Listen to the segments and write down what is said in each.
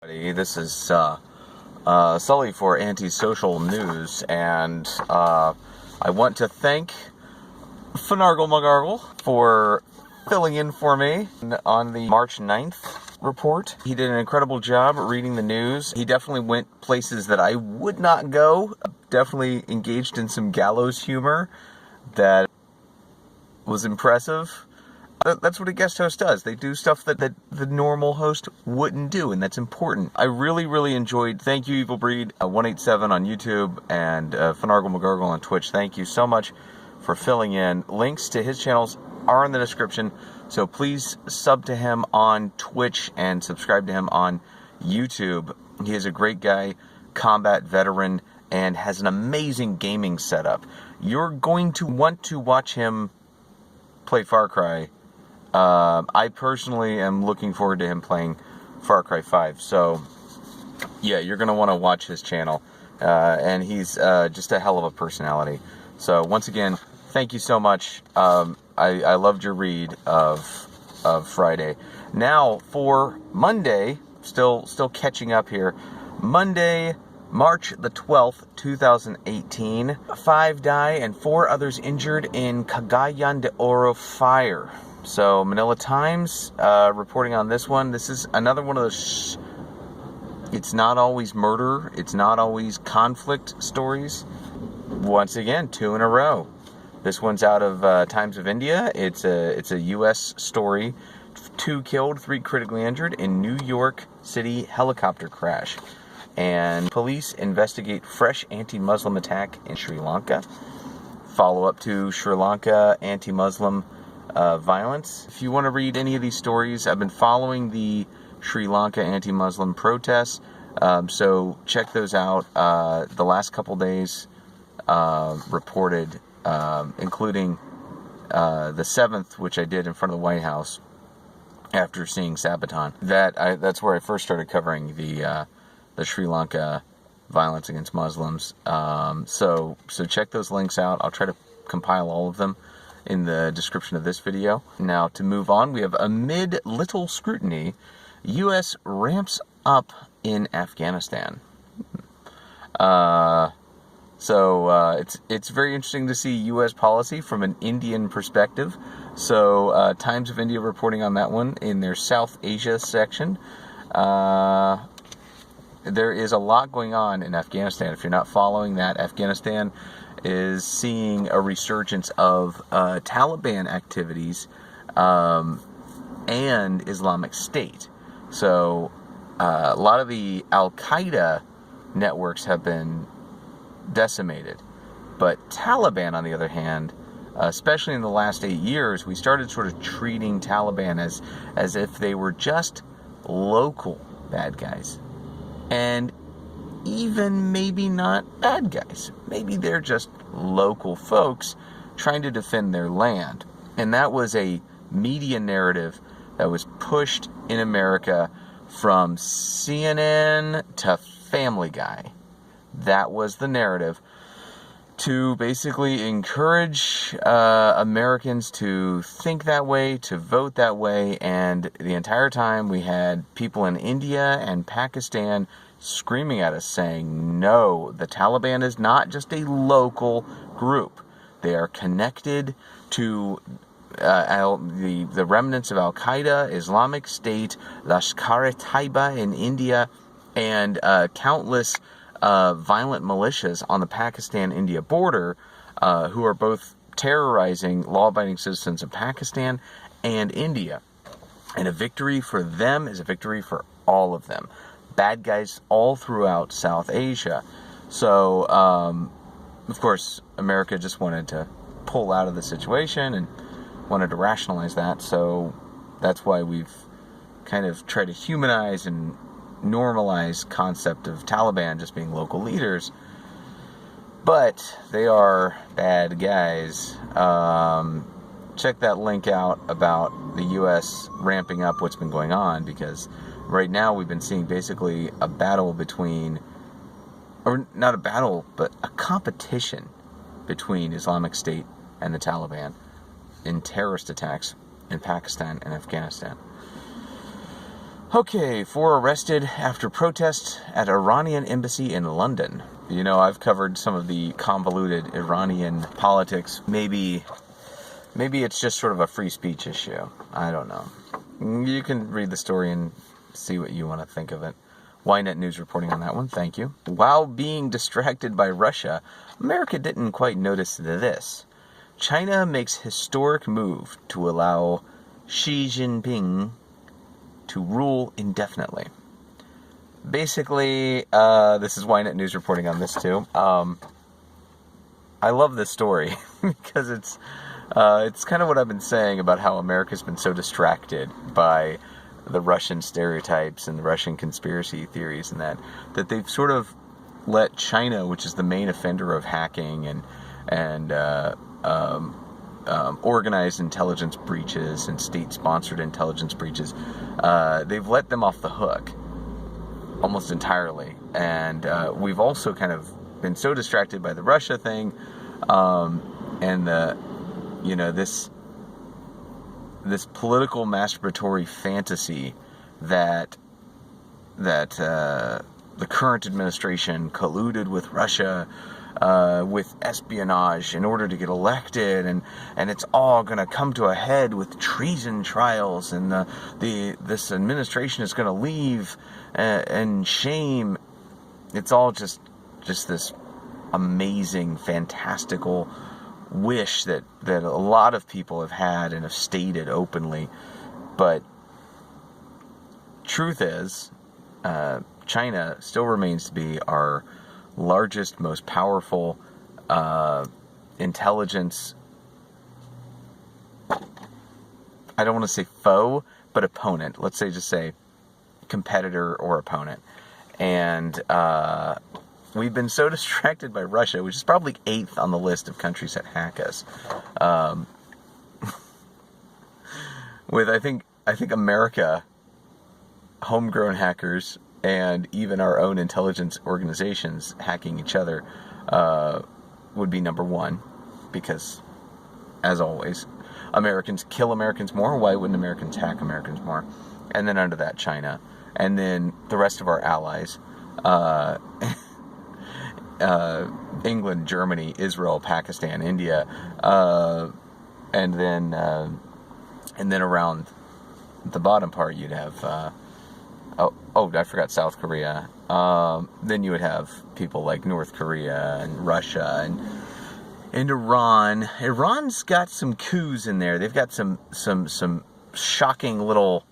This is Sully for Antisocial News, and I want to thank Finargle McGargle for filling in for me on the March 9th report. He did an incredible job reading the news. He definitely went places that I would not go. Definitely engaged in some gallows humor that was impressive. That's what a guest host does. They do stuff that the normal host wouldn't do, and that's important. I really enjoyed. Thank you, Evil Breed 187 on YouTube and Finargle McGargle on Twitch. Thank you so much for filling in. Links to his channels are in the description, so please sub to him on Twitch and subscribe to him on YouTube. He is a great guy, combat veteran, and has an amazing gaming setup. You're going to want to watch him play Far Cry. I personally am looking forward to him playing Far Cry 5. So, yeah, you're going to want to watch his channel. And he's just a hell of a personality. So, once again, thank you so much. I loved your read of Friday. Now, for Monday, still catching up here. Monday, March the 12th, 2018. 5 die and 4 others injured in Cagayan de Oro fire. So, Manila Times reporting on this one. This is another one of those it's not always murder, it's not always conflict stories. Once again, 2 in a row. This one's out of Times of India. It's a U.S. story. 2 killed, 3 critically injured in New York City helicopter crash. And police investigate fresh anti-Muslim attack in Sri Lanka. Follow-up to Sri Lanka anti-Muslim violence. If you want to read any of these stories, I've been following the Sri Lanka anti-Muslim protests, so check those out. The last couple days reported, including the 7th, which I did in front of the White House after seeing Sabaton. That's where I first started covering the Sri Lanka violence against Muslims. So check those links out. I'll try to compile all of them in the description of this video. Now, to move on, we have amid little scrutiny, U.S. ramps up in Afghanistan. It's very interesting to see U.S. policy from an Indian perspective. So, Times of India reporting on that one in their South Asia section. There is a lot going on in Afghanistan. If you're not following that, Afghanistan is seeing a resurgence of Taliban activities and Islamic State. So a lot of the Al-Qaeda networks have been decimated. But Taliban, on the other hand, especially in the last 8 years, we started sort of treating Taliban as if they were just local bad guys. And even maybe not bad guys. Maybe they're just local folks trying to defend their land. And that was a media narrative that was pushed in America from CNN to Family Guy. That was the narrative to basically encourage Americans to think that way, to vote that way, and the entire time we had people in India and Pakistan screaming at us saying, no, the Taliban is not just a local group. They are connected to the remnants of Al-Qaeda, Islamic State, Lashkar-e-Taiba in India, and countless violent militias on the Pakistan-India border who are both terrorizing law-abiding citizens of Pakistan and India. And a victory for them is a victory for all of them. Bad guys all throughout South Asia. So, of course, America just wanted to pull out of the situation and wanted to rationalize that. So that's why we've kind of tried to humanize and normalize concept of Taliban just being local leaders. But they are bad guys. Check that link out about the U.S. ramping up what's been going on, because right now we've been seeing basically a battle between, or not a battle, but a competition between Islamic State and the Taliban in terrorist attacks in Pakistan and Afghanistan. Okay, 4 arrested after protest at Iranian embassy in London. You know, I've covered some of the convoluted Iranian politics. Maybe it's just sort of a free speech issue. I don't know. You can read the story and see what you want to think of it. Ynet News reporting on that one. Thank you. While being distracted by Russia, America didn't quite notice this. China makes historic move to allow Xi Jinping to rule indefinitely. Basically, this is Ynet News reporting on this too. I love this story because it's kind of what I've been saying about how America's been so distracted by the Russian stereotypes and the Russian conspiracy theories and that they've sort of let China, which is the main offender of hacking and organized intelligence breaches and state-sponsored intelligence breaches, they've let them off the hook almost entirely. And we've also kind of been so distracted by the Russia thing and this political masturbatory fantasy that the current administration colluded with Russia with espionage in order to get elected, and it's all going to come to a head with treason trials, and this administration is going to leave in shame. It's all just this amazing, fantastical wish that a lot of people have had and have stated openly. But truth is, China still remains to be our largest, most powerful intelligence, I don't want to say foe, but opponent. Let's just say competitor or opponent. And we've been so distracted by Russia, which is probably 8th on the list of countries that hack us. With I think America, homegrown hackers, and even our own intelligence organizations hacking each other would be number 1, because, as always, Americans kill Americans more. Why wouldn't Americans hack Americans more? And then under that, China, and then the rest of our allies. England, Germany, Israel, Pakistan, India, and then around the bottom part you'd have I forgot South Korea. Then you would have people like North Korea and Russia and Iran. Iran's got some coups in there. They've got some shocking little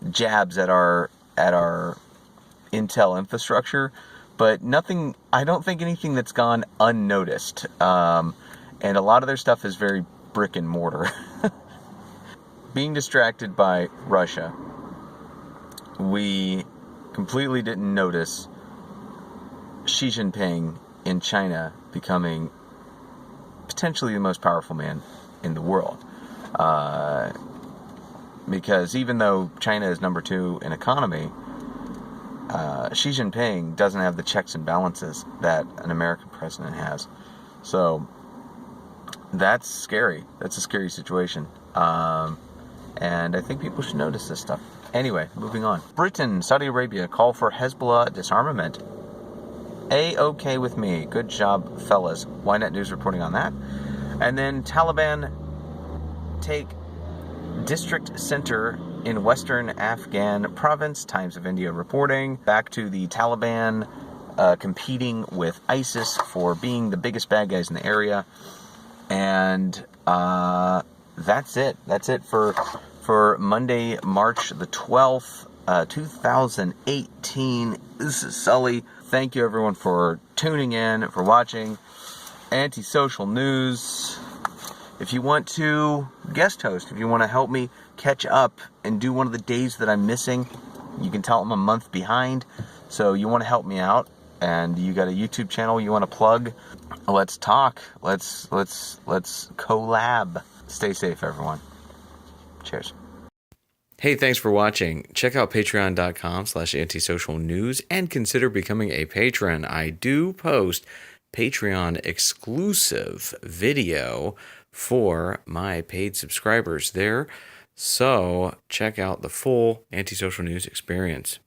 jabs at our intel infrastructure. But nothing, I don't think anything that's gone unnoticed. And a lot of their stuff is very brick and mortar. Being distracted by Russia, we completely didn't notice Xi Jinping in China becoming potentially the most powerful man in the world. Because even though China is number 2 in economy, Xi Jinping doesn't have the checks and balances that an American president has. So that's scary. That's a scary situation. And I think people should notice this stuff. Anyway, moving on. Britain, Saudi Arabia call for Hezbollah disarmament. A-okay with me. Good job, fellas. Ynet News reporting on that. And then Taliban take district center in western Afghan province. Times of India reporting. Back to the Taliban competing with ISIS for being the biggest bad guys in the area. And that's it. That's it for Monday, March the 12th, 2018. This is Sully. Thank you, everyone, for tuning in, for watching Antisocial News. If you want to guest host, if you want to help me catch up and do one of the days that I'm missing, you can tell I'm a month behind. So you want to help me out, and you got a YouTube channel you want to plug, let's talk. Let's collab. Stay safe, everyone. Cheers. Hey, thanks for watching. Check out patreon.com/antisocialnews and consider becoming a patron. I do post Patreon exclusive video for my paid subscribers there. So check out the full Antisocial News experience.